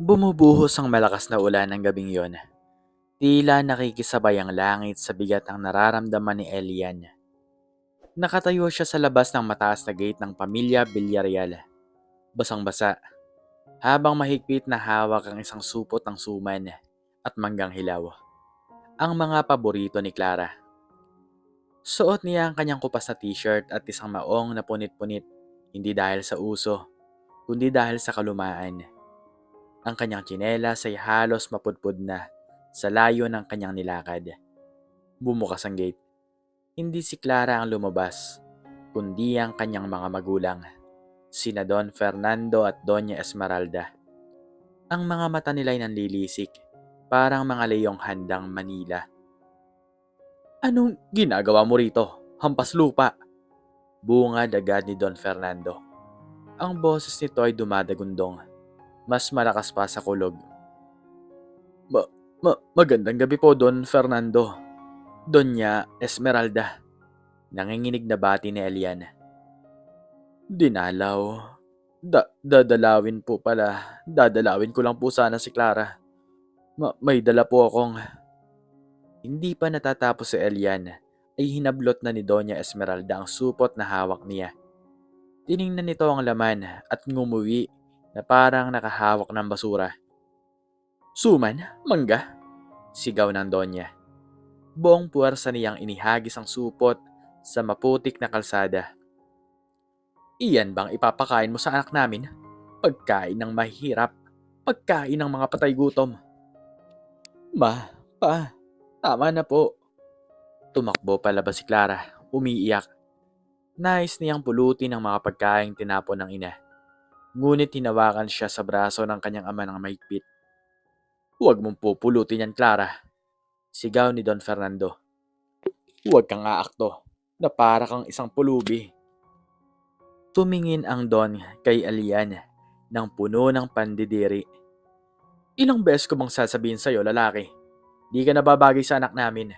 Bumubuhos ang malakas na ulan ng gabing yon. Tila nakikisabay ang langit sa bigat ang nararamdaman ni Elian. Nakatayo siya sa labas ng mataas na gate ng pamilya Villarreal. Basang-basa, habang mahigpit na hawak ang isang supot ng suman at manggang hilaw. Ang mga paborito ni Clara. Suot niya ang kanyang kupas na t-shirt at isang maong na punit-punit, hindi dahil sa uso, kundi dahil sa kalumaan. Ang kanyang tsinelas ay halos mapudpud na sa layo ng kanyang nilakad. Bumukas ang gate. Hindi si Clara ang lumabas, kundi ang kanyang mga magulang, sina Don Fernando at Doña Esmeralda. Ang mga mata nila'y nanlilisik, parang mga leyong handang Manila. "Anong ginagawa mo rito? Hampas lupa!" Bungad agad ni Don Fernando. Ang boses nito ay dumadagundong, mas malakas pa sa kulog. Magandang gabi po, Don Fernando. Doña Esmeralda. Nanginginig na bati ni Elian. Dinalaw. Dadalawin po pala. Dadalawin ko lang po sana si Clara. May dala po akong... Hindi pa natatapos si Elian ay hinablot na ni Doña Esmeralda ang supot na hawak niya. Tiningnan nito ang laman at ngumuwi na parang nakahawak ng basura. "Suman? Mangga?" Sigaw ng Donya. Buong puwersa niyang inihagis ang supot sa maputik na kalsada. "Iyan bang ipapakain mo sa anak namin? Pagkain ng mahihirap, pagkain ng mga patay gutom." Pa, tama na po." Tumakbo palabas si Clara, umiiyak. Nais niyang pulutin ang mga pagkaing tinapon ng ina. Ngunit hinawakan siya sa braso ng kanyang ama ng mahigpit. "Huwag mong pupulutin yan, Clara," sigaw ni Don Fernando. "Huwag kang aakto na para kang isang pulubi." Tumingin ang Don kay Alian ng puno ng pandidiri. "Ilang beses ko bang sasabihin sa'yo, lalaki? Di ka nababagay sa anak namin.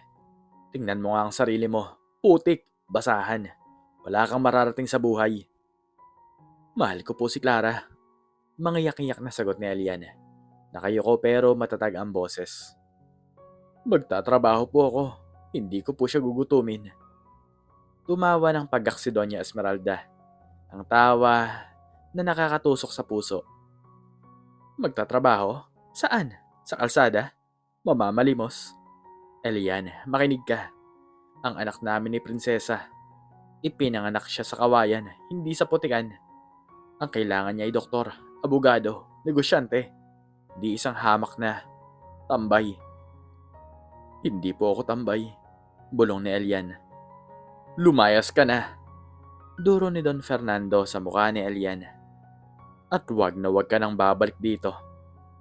Tingnan mo nga ang sarili mo. Putik, basahan. Wala kang mararating sa buhay." "Mahal ko po si Clara." Mangiyak-iyak na sagot ni Alian. Nakayuko pero matatag ang boses. "Magtatrabaho po ako. Hindi ko po siya gugutumin." Tumawa ng pagak si Doña Esmeralda. Ang tawa na nakakatusok sa puso. "Magtatrabaho? Saan? Sa kalsada? Mamamalimos?" "Elian, makinig ka. Ang anak namin ni Prinsesa. Ipinanganak siya sa kawayan, hindi sa putikan. Ang kailangan niya ay doktor, abogado, negosyante. Di isang hamak na tambay." "Hindi po ako tambay," bulong ni Elian. "Lumayas ka na," duro ni Don Fernando sa mukha ni Elian. "At wag na wag ka nang babalik dito.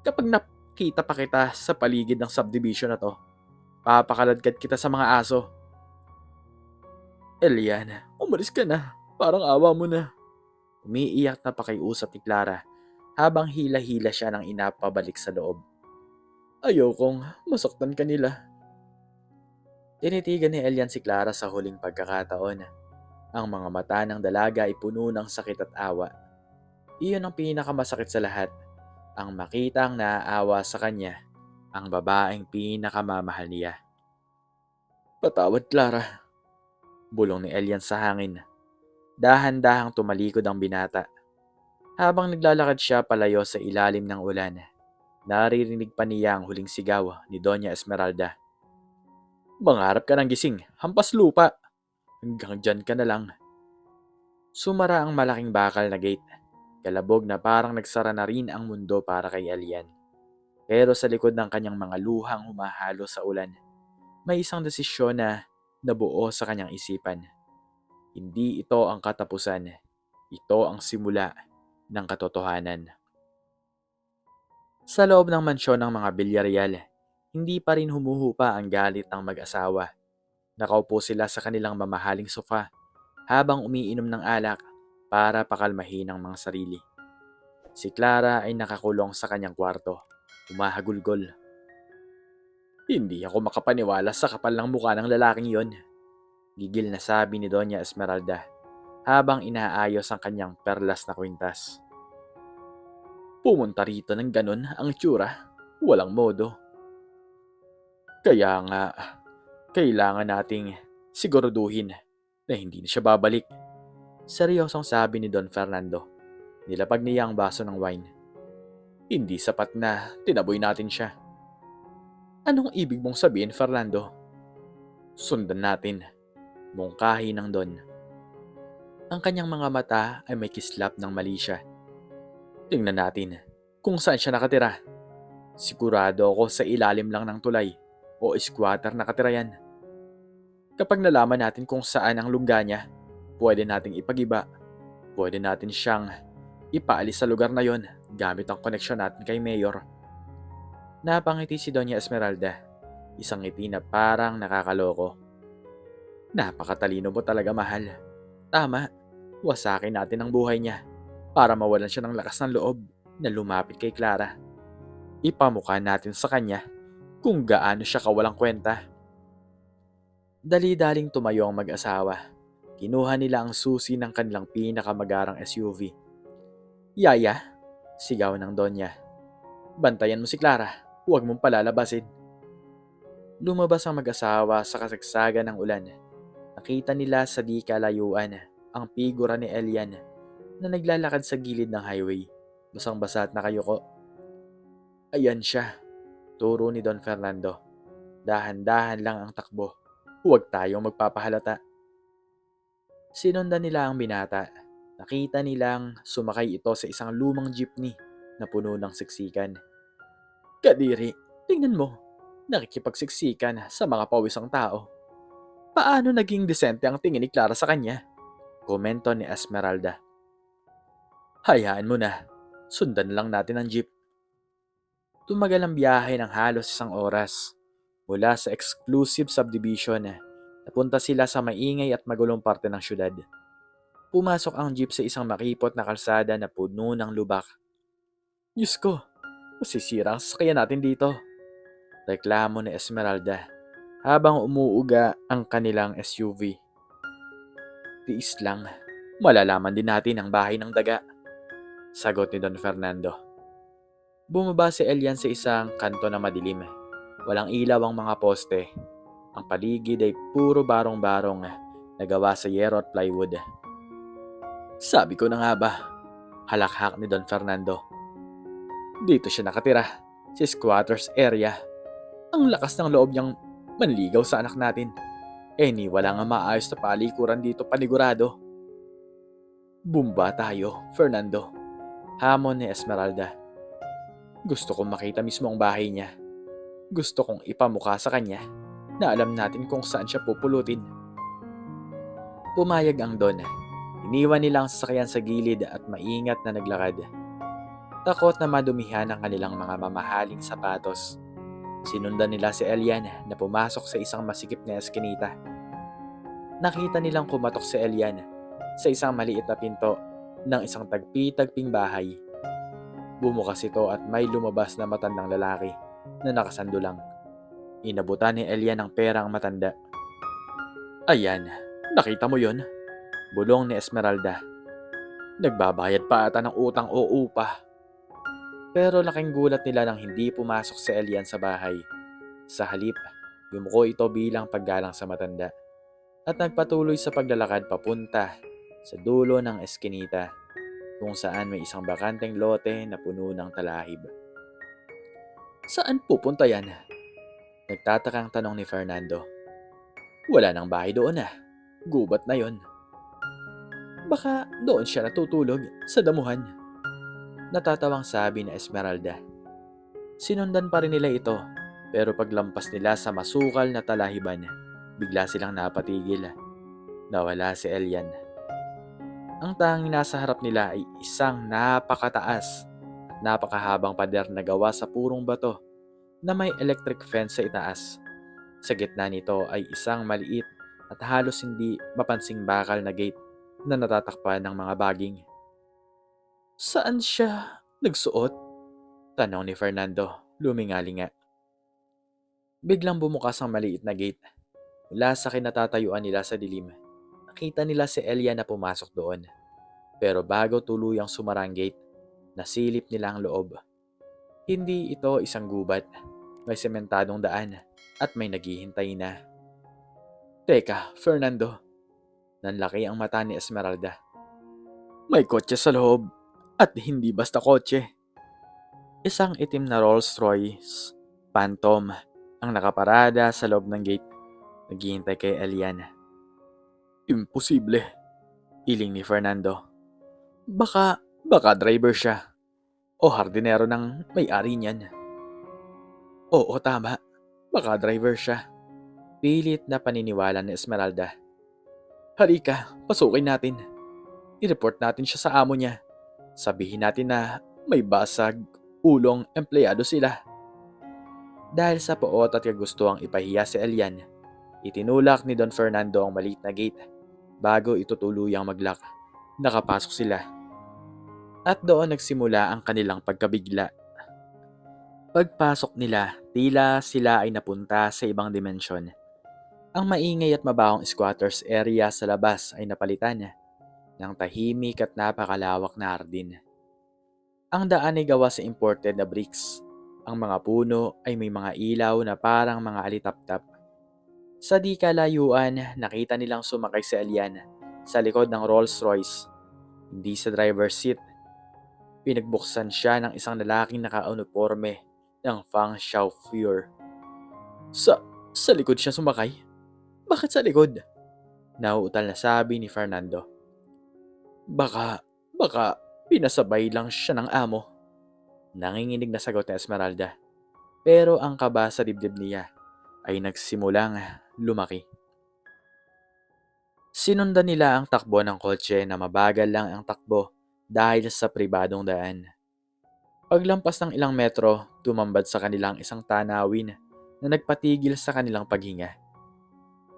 Kapag nakita pa kita sa paligid ng subdivision na to, papakaladkad kita sa mga aso." "Elian, umalis ka na. Parang awa mo na." Umiiyak na pakiusap ni Clara habang hila-hila siya ng ina pabalik sa loob. "Ayokong masaktan ka nila." Tinitigan ni Elian si Clara sa huling pagkakataon. Ang mga mata ng dalaga ay puno ng sakit at awa. Iyon ang pinakamasakit sa lahat. Ang makita ang naaawa sa kanya, ang babaeng pinakamamahal niya. "Patawad, Clara," bulong ni Elian sa hangin. Dahan-dahang tumalikod ang binata. Habang naglalakad siya palayo sa ilalim ng ulan, naririnig pa niya ang huling sigaw ni Doña Esmeralda. "Mangarap ka ng gising, hampas lupa. Hanggang dyan ka na lang." Sumara ang malaking bakal na gate. Kalabog na parang nagsara na rin ang mundo para kay Elian. Pero sa likod ng kanyang mga luhang humahalo sa ulan, may isang desisyon na nabuo sa kanyang isipan. Hindi ito ang katapusan. Ito ang simula ng katotohanan. Sa loob ng mansyon ng mga Villarreal, hindi pa rin humuhupa ang galit ng mag-asawa. Nakaupo sila sa kanilang mamahaling sofa habang umiinom ng alak para pakalmahin ang mga sarili. Si Clara ay nakakulong sa kanyang kwarto, humahagulgol. "Hindi ako makapaniwala sa kapal ng mukha ng lalaking yon," gigil na sabi ni Doña Esmeralda habang inaayos ang kanyang perlas na kwintas. Pumunta rito ng ganun ang itsura. Walang modo. Kaya nga, kailangan nating siguraduhin na hindi na siya babalik. Seryosong sabi ni Don Fernando. Nilapag niya ang baso ng wine. Hindi sapat na tinaboy natin siya. Anong ibig mong sabihin, Fernando? Sundan natin. Mungkahi ng Don. Ang kanyang mga mata ay may kislap ng mali siya. Tingnan natin kung saan siya nakatira. Sigurado ako sa ilalim lang ng tulay o squatter nakatira yan. Kapag nalaman natin kung saan ang lungga niya, pwede nating ipagiba. Pwede natin siyang ipaalis sa lugar na yon gamit ang koneksyon natin kay Mayor. Napangiti si Doña Esmeralda. Isang ngiti na parang nakakaloko. Napakatalino mo talaga, mahal. Tama, wasakin natin ang buhay niya para mawalan siya ng lakas ng loob na lumapit kay Clara. Ipamukha natin sa kanya kung gaano siya kawalang kwenta. Dali-daling tumayo ang mag-asawa. Kinuha nila ang susi ng kanilang pinakamagarang SUV. Yaya, sigaw ng Donya. Bantayan mo si Clara, huwag mong palalabasin. Lumabas ang mag-asawa sa kasagsagan ng ulan. Nakita nila sa di kalayuan ang figura ni Elian na naglalakad sa gilid ng highway. Basang-basa at nakayuko. Ayan siya, turo ni Don Fernando. Dahan-dahan lang ang takbo. Huwag tayong magpapahalata. Sinundan nila ang binata. Nakita nilang sumakay ito sa isang lumang jeepney na puno ng siksikan. Kadiri, tingnan mo. Nakikipagsiksikan sa mga pawisang tao. Paano naging disente ang tingin ni Clara sa kanya? Komento ni Esmeralda. Hayaan mo na. Sundan lang natin ang jeep. Tumagal ang biyahe ng halos 1 oras. Mula sa exclusive subdivision, napunta sila sa maingay at magulong parte ng syudad. Pumasok ang jeep sa isang makipot na kalsada na puno ng lubak. Diyos ko, masisira ang sasakyan natin dito. Reklamo ni Esmeralda habang umuuga ang kanilang SUV. Tiis lang, malalaman din natin ang bahay ng daga. Sagot ni Don Fernando. Bumaba si Elian sa isang kanto na madilim. Walang ilaw ang mga poste. Ang paligid ay puro barong-barong na gawa sa yero at plywood. Sabi ko na nga ba, halakhak ni Don Fernando. Dito siya nakatira, sa squatters area. Ang lakas ng loob niyang manligaw sa anak natin. Wala nga maayos na palikuran dito panigurado. Bumba tayo, Fernando. Hamon ni Esmeralda. Gusto kong makita mismo ang bahay niya. Gusto kong ipamukha sa kanya na alam natin kung saan siya pupulutin. Pumayag ang Don. Iniwan nilang sasakyan sa gilid at maingat na naglakad. Takot na madumihan ang kanilang mga mamahaling sapatos. Sinundan nila si Elian na pumasok sa isang masikip na eskinita. Nakita nilang kumatok si Elian sa isang maliit na pinto ng isang tagpi-tagping bahay. Bumukas ito at may lumabas na matandang lalaki na nakasandulang. Inabutan ni Elian ng pera ang matanda. Ayan, nakita mo yon? Bulong ni Esmeralda. Nagbabayad pa ata ng utang o upa. Pero laking gulat nila nang hindi pumasok si Elian sa bahay. Sa halip, yumuko ito bilang paggalang sa matanda at nagpatuloy sa paglalakad papunta sa dulo ng eskinita kung saan may isang bakanteng lote na puno ng talahib. Saan pupunta yan? Nagtatakang tanong ni Fernando. Wala nang bahay doon Gubat na yon. Baka doon siya natutulog sa damuhan. Natatawang sabi ni Esmeralda. Sinundan pa rin nila ito, pero paglampas nila sa masukal na talahiban, bigla silang napatigil. Nawala si Elian. Ang tanging nasa harap nila ay isang napakataas at napakahabang pader na gawa sa purong bato na may electric fence sa itaas. Sa gitna nito ay isang maliit at halos hindi mapansing bakal na gate na natatakpan ng mga baging. Saan siya nagsuot? Tanong ni Fernando, lumingalinga. Biglang bumukas ang maliit na gate. Mula sa kinatatayuan nila sa dilim, nakita nila si Elian na pumasok doon. Pero bago tuluyang sumara ang gate, Nasilip nila ang loob. Hindi ito isang gubat. May sementadong daan at may naghihintay na. Teka, Fernando. Nanlaki ang mata ni Esmeralda. May kotse sa loob at hindi basta kotse. Isang itim na Rolls-Royce Phantom ang nakaparada sa loob ng gate. Naghihintay kay Elian. Imposible. Iling ni Fernando. Baka driver siya. O hardinero ng may-ari niyan. Oo, tama. Baka driver siya. Pilit na paniniwala ni Esmeralda. Halika, pasukin natin. I-report natin siya sa amo niya. Sabihin natin na may basag, ulong, empleyado sila. Dahil sa poot at kagustuhang ipahiya si Elian, itinulak ni Don Fernando ang maliit na gate bago ito tuluyang mag-lock. Nakapasok sila. At doon nagsimula ang kanilang pagkabigla. Pagpasok nila, tila sila ay napunta sa ibang dimensyon. Ang maingay at mabahong squatters area sa labas ay napalitan ng tahimik at napakalawak na hardin. Ang daan ay gawa sa imported na bricks. Ang mga puno ay may mga ilaw na parang mga alitap-tap. Sa di kalayuan, nakita nilang sumakay si Elian sa likod ng Rolls-Royce. Hindi sa driver's seat. Pinagbuksan siya ng isang lalaking naka-uniforme ng Fang Chauffeur. Sa likod siya sumakay? Bakit sa likod? Nauutal na sabi ni Fernando. Baka pinasabay lang siya ng amo. Nanginginig na sagot ni Esmeralda. Pero ang kaba sa dibdib niya ay nagsimulang lumaki. Sinundan nila ang takbo ng kotse na mabagal lang ang takbo dahil sa pribadong daan. Paglampas ng ilang metro, tumambad sa kanilang isang tanawin na nagpatigil sa kanilang paghinga.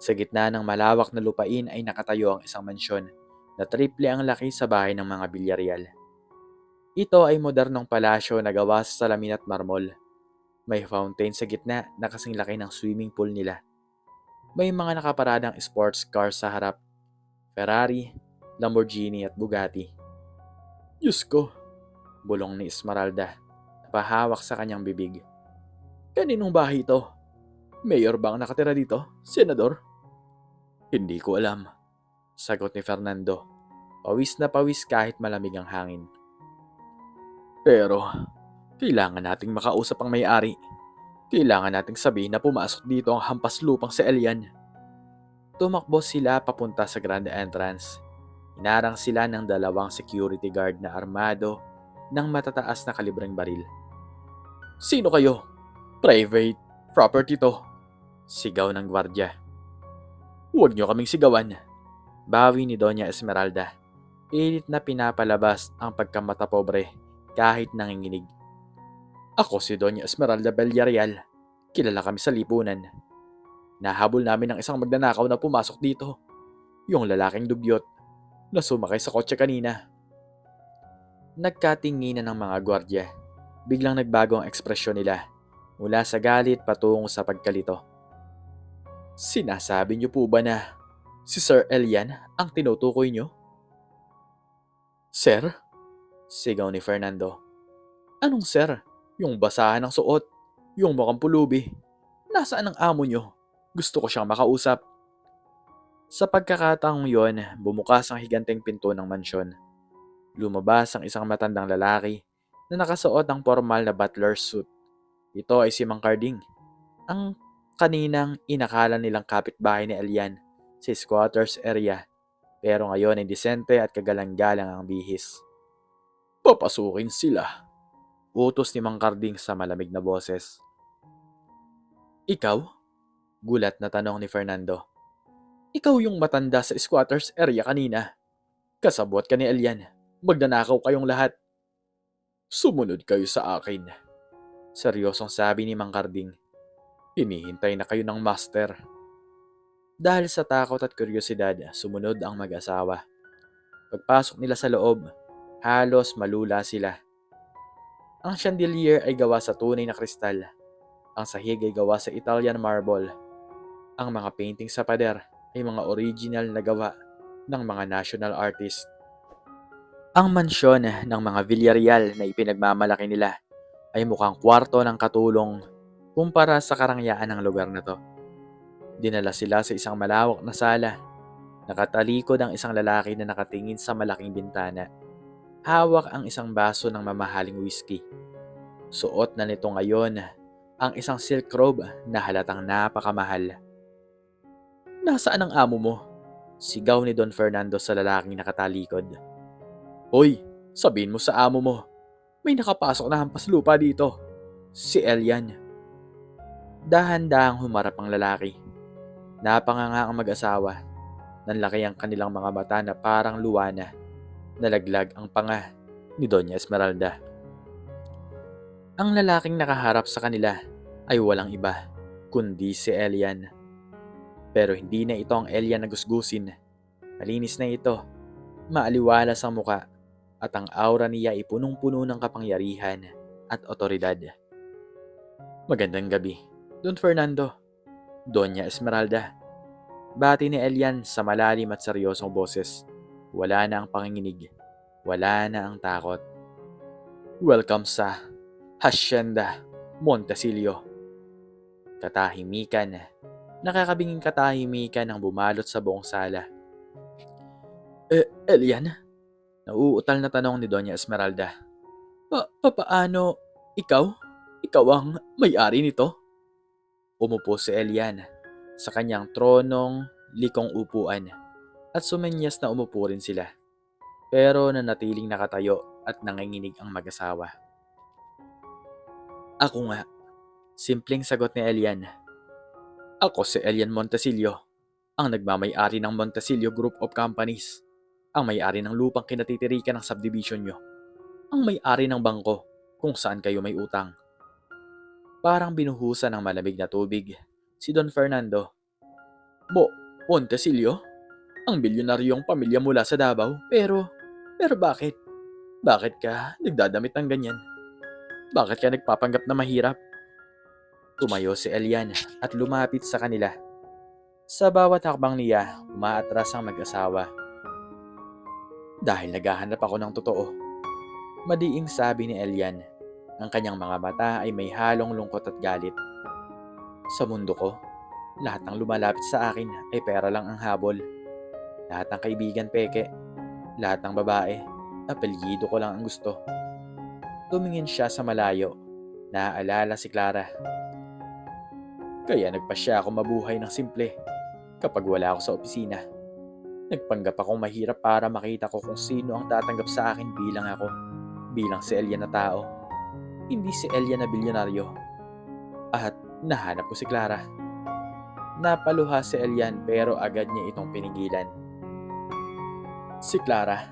Sa gitna ng malawak na lupain ay nakatayo ang isang mansyon na triple ang laki sa bahay ng mga Villarreal. Ito ay modernong palasyo na gawa sa salamin at marmol. May fountain sa gitna na kasing laki ng swimming pool nila. May mga nakaparadang sports cars sa harap. Ferrari, Lamborghini at Bugatti. Diyos ko, bulong ni Esmeralda, napahawak sa kanyang bibig. Kaninong bahay ito? Mayor bang nakatira dito? Senador? Hindi ko alam, sagot ni Fernando. Pawis na pawis kahit malamig ang hangin. Pero, kailangan nating makausap ang may-ari. Kailangan nating sabihin na pumasok dito ang hampas lupang si Elian. Tumakbo sila papunta sa grand entrance. Inarang sila ng dalawang security guard na armado ng matataas na kalibreng baril. Sino kayo? Private property to. Sigaw ng gwardya. Huwag niyo kaming sigawan. Bawi ni Doña Esmeralda. Pilit na pinapalabas ang pagkamata pobre kahit nanginginig. Ako si Doña Esmeralda Villarreal. Kilala kami sa lipunan. Nahabol namin ang isang magnanakaw na pumasok dito. Yung lalaking dugyot na sumakay sa kotse kanina. Nagkatinginan ng mga gwardya. Biglang nagbago ang ekspresyon nila mula sa galit patungo sa pagkalito. Sinasabi niyo po ba na si Sir Elian ang tinutukoy niyo? Sir? Sigaw ni Fernando. Anong sir? Yung basahan ng suot, yung mukhang pulubi. Nasaan ang amo niyo? Gusto ko siyang makausap. Sa pagkakataong yon, bumukas ang higanteng pinto ng mansyon. Lumabas ang isang matandang lalaki na nakasuot ng formal na butler's suit. Ito ay si Mang Carding, ang kaninang inakala nilang kapitbahay ni Elian sa squatters area, pero ngayon ay disente at kagalang-galang ang bihis. Papasukin sila, utos ni Mang Carding sa malamig na boses. Ikaw? Gulat na tanong ni Fernando. Ikaw yung matanda sa squatters area kanina. Kasabwat ka ni Elian. Magnanakaw kayong lahat. Sumunod kayo sa akin. Seryosong sabi ni Mang Carding. Hinihintay na kayo ng master. Dahil sa takot at kuryosidad, sumunod ang mag-asawa. Pagpasok nila sa loob, halos malula sila. Ang chandelier ay gawa sa tunay na kristal. Ang sahig ay gawa sa Italian marble. Ang mga painting sa pader ay mga original na gawa ng mga national artist. Ang mansyon ng mga Villarreal na ipinagmamalaki nila ay mukhang kwarto ng katulong kumpara sa karangyaan ng lugar na to. Dinala sila sa isang malawak na sala. Nakatalikod ang isang lalaki na nakatingin sa malaking bintana. Hawak ang isang baso ng mamahaling whisky. Suot na nito ngayon ang isang silk robe na halatang napakamahal. "Nasaan ang amo mo?" Sigaw ni Don Fernando sa lalaking nakatalikod. "Hoy, sabihin mo sa amo mo, may nakapasok na hampas lupa dito. Si Elian." Dahan-dahang humarap ang lalaki. Napanganga ang mag-asawa. Nanlaki ang kanilang mga mata na parang luwana. Nalaglag ang panga ni Doña Esmeralda. Ang lalaking nakaharap sa kanila ay walang iba kundi si Elian. Pero hindi na ito ang Elian na gusgusin. Malinis na ito, maaliwalas ang muka, at ang aura niya ay punong-puno ng kapangyarihan at otoridad. "Magandang gabi, Don Fernando, Doña Esmeralda." Bati ni Elian sa malalim at seryosong boses. Wala na ang panginginig, wala na ang takot. "Welcome sa Hacienda Montecillo." Katahimikan, nakakabinging katahimikan ang bumalot sa buong sala. Elian?" Nauutal na tanong ni Doña Esmeralda. Paano? Ikaw? Ikaw ang may-ari nito?" Umupo si Elian sa kanyang tronong likong upuan at sumenyas na umupo rin sila. Pero nanatiling nakatayo at nanginginig ang mag-asawa. "Ako nga," simpleng sagot ni Elian. "Ako si Elian Montecillo, ang nagmamay-ari ng Montecillo Group of Companies, ang may-ari ng lupang kinatitirikan ng subdivision nyo, ang may-ari ng bangko kung saan kayo may utang." Parang binuhusan ng malamig na tubig si Don Fernando. Montecillo? Ang bilyonaryong pamilya mula sa Davao, pero bakit? Bakit ka nagdadamit ng ganyan? Bakit ka nagpapanggap na mahirap? Tumayo si Elian at lumapit sa kanila. Sa bawat hakbang niya, umaatras ang mag-asawa. "Dahil naghahanap ako ng totoo," madiing sabi ni Elian. Ang kanyang mga mata ay may halong lungkot at galit. "Sa mundo ko, lahat ng lumalapit sa akin ay pera lang ang habol. Lahat ng kaibigan peke, lahat ng babae, apelyido ko lang ang gusto." Tumingin siya sa malayo. Naaalala si Clara. "Kaya nagpasya ako mabuhay ng simple kapag wala ako sa opisina. Nagpanggap akong mahirap para makita ko kung sino ang tatanggap sa akin bilang si Elian na tao. Hindi si Elian na bilyonaryo. At nahanap ko si Clara." Napaluha si Elian pero agad niya itong pinigilan. "Si Clara,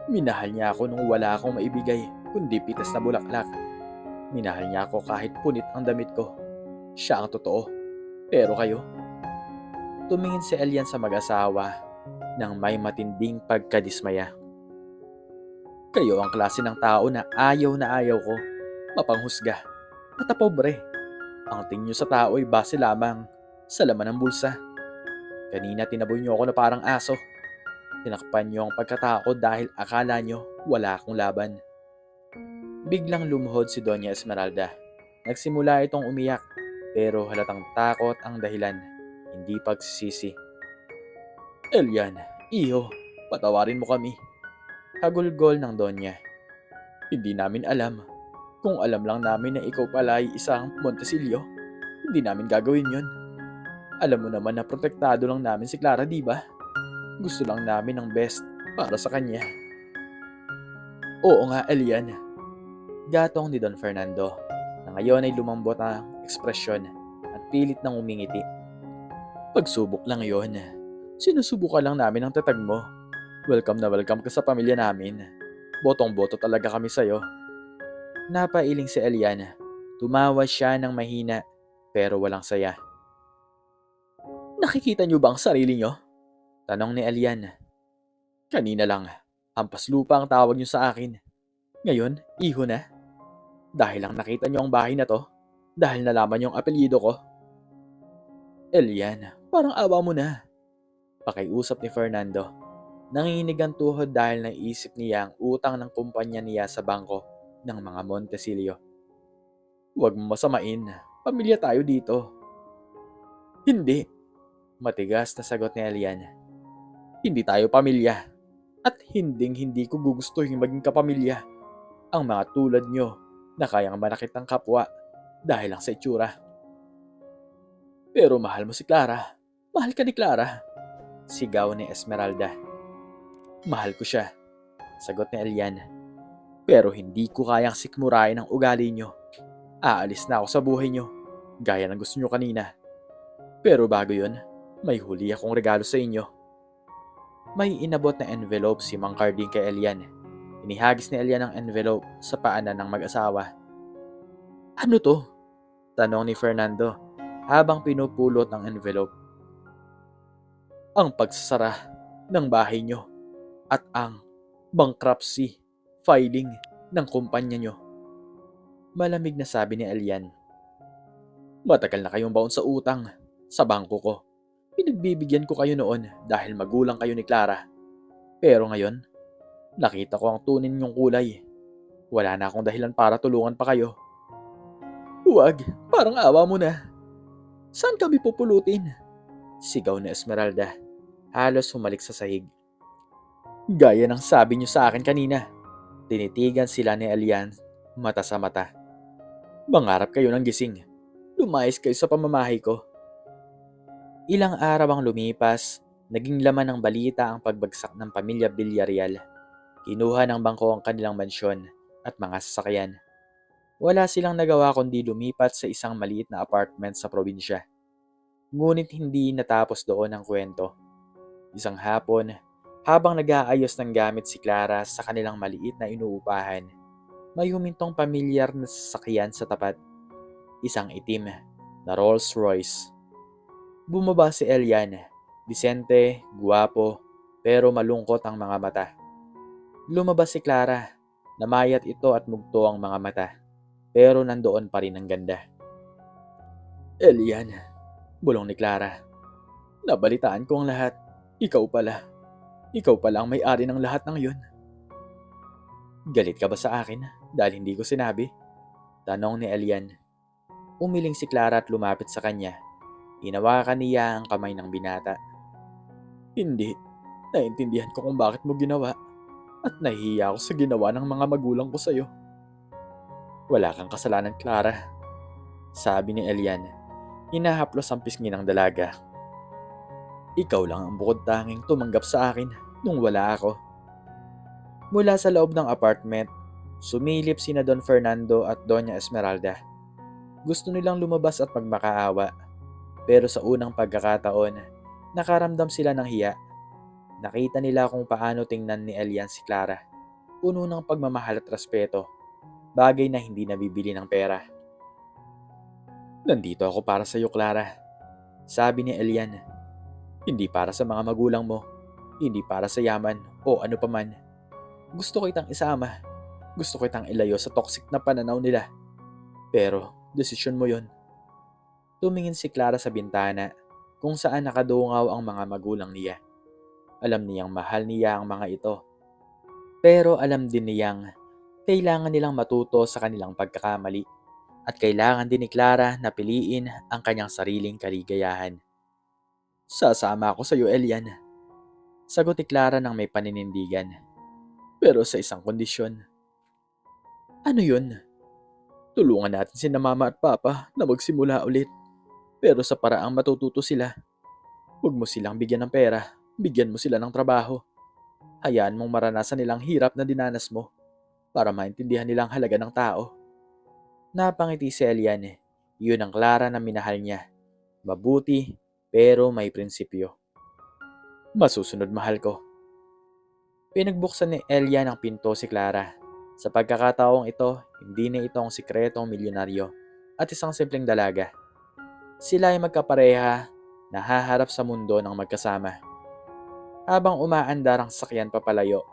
minahal niya ako nung wala akong maibigay kundi pitas na bulaklak. Minahal niya ako kahit punit ang damit ko. Siya ang totoo. Pero kayo?" Tumingin si Elian sa mag-asawa nang may matinding pagkadismaya. "Kayo ang klase ng tao na ayaw ko, mapanghusga, at pobre. Ang tingin niyo sa tao ay base lamang sa laman ng bulsa. Kanina tinaboy niyo ako na parang aso. Tinakpan niyo ang pagkatao dahil akala niyo wala akong laban." Biglang lumuhod si Doña Esmeralda. Nagsimula itong umiyak, pero halatang takot ang dahilan, hindi pagsisisi. "Elian, iho, patawarin mo kami." Hagulgol ng Donya. "Hindi namin alam. Kung alam lang namin na ikaw pala ay isang Montecillo, hindi namin gagawin yon. Alam mo naman na protektado lang namin si Clara, di ba? Gusto lang namin ang best para sa kanya." "Oo nga, Elian." Gatong ni Don Fernando, na ngayon ay lumambot ang ekspresyon at pilit nang umingiti. "Pagsubok lang yon. Sinusubukan lang namin ang tatag mo. Welcome na welcome ka sa pamilya namin. Botong-boto talaga kami sa'yo." Napailing si Elian. Tumawa siya ng mahina pero walang saya. "Nakikita niyo ba ang sarili niyo?" tanong ni Elian. "Kanina lang, hampas lupa ang tawag niyo sa akin. Ngayon, iho na. Dahil lang nakita niyo ang bahay na to, dahil nalaman niyo ang apelyido ko." "Elian, parang awa mo na." Pakiusap ni Fernando. Nanginginig ang tuhod dahil naisip niya ang utang ng kumpanya niya sa bangko ng mga Montesilio. Huwag mo masamain. Pamilya tayo dito. Hindi. Matigas na sagot ni Elian. Hindi tayo pamilya. At hindi ko gugustuhin maging kapamilya. Ang mga tulad nyo na kayang manakit ng kapwa dahil lang sa itsura. Pero mahal mo si Clara. Mahal ka ni Clara. Sigaw ni Esmeralda. Mahal ko siya. Sagot ni Elian. Pero hindi ko kayang sikmurain ang ugali nyo. Aalis na ako sa buhay nyo. Gaya ng gusto nyo kanina. Pero bago yun, may huli akong regalo sa inyo. May inabot na envelope si Mang Carding kay Elian. Inihagis ni Elian ang envelope sa paanan ng mag-asawa. Ano to? Tanong ni Fernando habang pinupulot ang envelope. Ang pagsasara ng bahay nyo at ang bankruptcy filing ng kumpanya nyo. Malamig na sabi ni Elian. Matagal na kayong baon sa utang sa bangko ko. Pinagbibigyan ko kayo noon dahil magulang kayo ni Clara. Pero ngayon, nakita ko ang tunin niyong kulay. Wala na akong dahilan para tulungan pa kayo. Huwag, parang awa mo na. Saan kami pupulutin? Sigaw ni Esmeralda. Halos humalik sa sahig. Gaya ng sabi niyo sa akin kanina. Tinitigan sila ni Elian mata sa mata. Mangarap kayo ng gising. Lumayas kayo sa pamamahay ko. Ilang araw ang lumipas, naging laman ng balita ang pagbagsak ng pamilya Villarreal. Kinuha ng bangko ang kanilang mansyon at mga sasakyan. Wala silang nagawa kundi lumipat sa isang maliit na apartment sa probinsya. Ngunit hindi natapos doon ang kwento. Isang hapon, habang nag-aayos ng gamit si Clara sa kanilang maliit na inuupahan, may humintong pamilyar na sasakyan sa tapat. Isang itim na Rolls Royce. Bumaba si Elian, disente, guwapo, pero malungkot ang mga mata. Lumabas si Clara, namayat ito at mugto ang mga mata, pero nandoon pa rin ang ganda. Elian, bulong ni Clara. Nabalitaan ko ang lahat. Ikaw pala. Ikaw pala ang may-ari ng lahat ng yun. Galit ka ba sa akin dahil hindi ko sinabi? Tanong ni Elian. Umiling si Clara at lumapit sa kanya. Hinawakan niya ang kamay ng binata. Hindi. Naintindihan ko kung bakit mo ginawa. At nahihiya ako sa ginawa ng mga magulang ko sa'yo. Wala kang kasalanan, Clara. Sabi ni Elian. Hinahaplos ang pisngi ng dalaga. Ikaw lang ang bukod tanging tumanggap sa akin nung wala ako. Mula sa loob ng apartment, sumilip sina Don Fernando at Doña Esmeralda. Gusto nilang lumabas at magmakaawa. Pero sa unang pagkakataon, nakaramdam sila ng hiya. Nakita nila kung paano tingnan ni Elian si Clara. Puno ng pagmamahal at respeto. Bagay na hindi nabibili ng pera. Nandito ako para sa iyo, Clara. Sabi ni Elian. Hindi para sa mga magulang mo. Hindi para sa yaman o ano paman. Gusto ko itang isama. Gusto ko itang ilayo sa toxic na pananaw nila. Pero, desisyon mo yon. Tumingin si Clara sa bintana kung saan nakadungaw ang mga magulang niya. Alam niyang mahal niya ang mga ito. Pero alam din niyang kailangan nilang matuto sa kanilang pagkakamali at kailangan din ni Clara na piliin ang kanyang sariling kaligayahan. Sasama ako sa iyo, Elian. Sagot ni Clara ng may paninindigan. Pero sa isang kondisyon. Ano yun? Tulungan natin si Mama at Papa na magsimula ulit. Pero sa paraang matututo sila. Huwag mo silang bigyan ng pera. Bigyan mo sila ng trabaho. Hayaan mong maranasan nilang hirap na dinanas mo para maintindihan nilang halaga ng tao. Napangiti si Elian. Yun ang Clara na minahal niya. Mabuti pero may prinsipyo. Masusunod, mahal ko. Pinagbuksan ni Elian ang pinto si Clara. Sa pagkakataong ito, hindi na ito ang sikretong milyonaryo at isang simpleng dalaga. Sila ay magkapareha na haharap sa mundo ng magkasama. Habang umaandar ang sasakyan papalayo,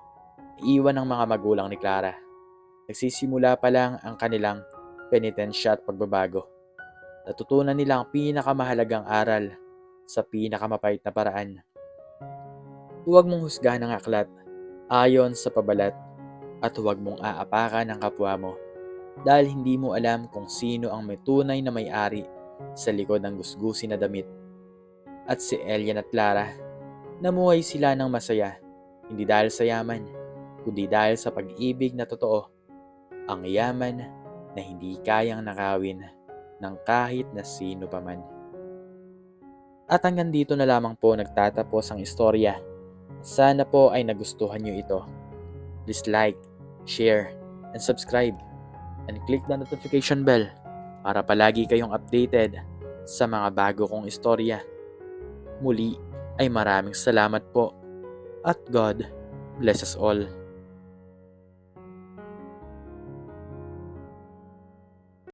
iiwan ng mga magulang ni Clara. Nagsisimula pa lang ang kanilang penitensya at pagbabago. Natutunan nila ang pinakamahalagang aral sa pinakamapait na paraan. Huwag mong husgahan ang aklat ayon sa pabalat at huwag mong aapakan ang kapwa mo dahil hindi mo alam kung sino ang may tunay na may-ari sa likod ng gusgusin na damit. At si Elian at Clara, namuhay sila ng masaya, hindi dahil sa yaman, kundi dahil sa pag-ibig na totoo, ang yaman na hindi kayang nakawin ng kahit na sino paman. At hanggang dito na lamang po nagtatapos ang istorya. Sana po ay nagustuhan nyo ito. Please like, share, and subscribe, and click the notification bell para palagi kayong updated sa mga bago kong istorya. Muli ay maraming salamat po at God bless us all.